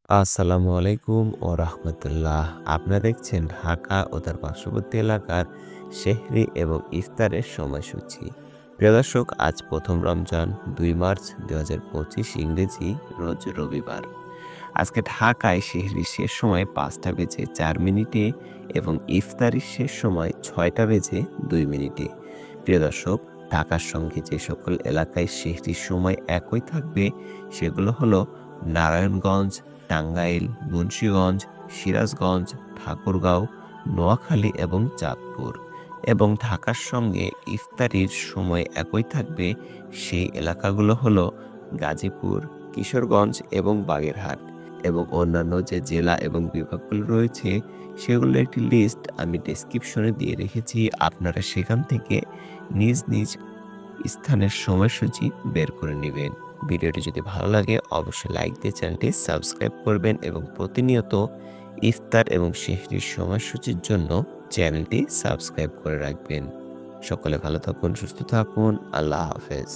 আসসালামু আলাইকুম ও রাহমাতুল্লাহ। আপনারা দেখছেন ঢাকা ও তার পার্শ্ববর্তী এলাকার সেহরি এবং ইফতারের সময়সূচি। প্রিয় দর্শক, আজ প্রথম রমজান ২ মার্চ ২০২৫ ইংরেজি, রোজ রবিবার। আজকে ঢাকায় সেহরির শেষ সময় ৫টা বেজে ৪ মিনিটে এবং ইফতারির শেষ সময় ৬টা বেজে ২ মিনিটে। প্রিয় দর্শক, ঢাকার সঙ্গে যে সকল এলাকায় সেহরির সময় একই থাকবে সেগুলো হলো নারায়ণগঞ্জ, টাঙ্গাইল, মুন্সিগঞ্জ, সিরাজগঞ্জ, ঠাকুরগাঁও, নোয়াখালী এবং চাঁদপুর। এবং ঢাকার সঙ্গে ইফতারির সময় একই থাকবে সেই এলাকাগুলো হলো গাজীপুর, কিশোরগঞ্জ এবং বাগেরহাট। এবং অন্যান্য যে জেলা এবং বিভাগগুলো রয়েছে সেগুলোর একটি লিস্ট আমি ডেসক্রিপশনে দিয়ে রেখেছি। আপনারা সেখান থেকে নিজ নিজ স্থানের সময়সূচি বের করে নেবেন। ভিডিওটি যদি ভালো লাগে অবশ্যই লাইক দিয়ে চ্যানেলটি সাবস্ক্রাইব করবেন এবং প্রতিনিয়ত ইফতার এবং সেহরির সময়সূচির জন্য চ্যানেলটি সাবস্ক্রাইব করে রাখবেন। সকলে ভালো থাকুন, সুস্থ থাকুন। আল্লাহ হাফেজ।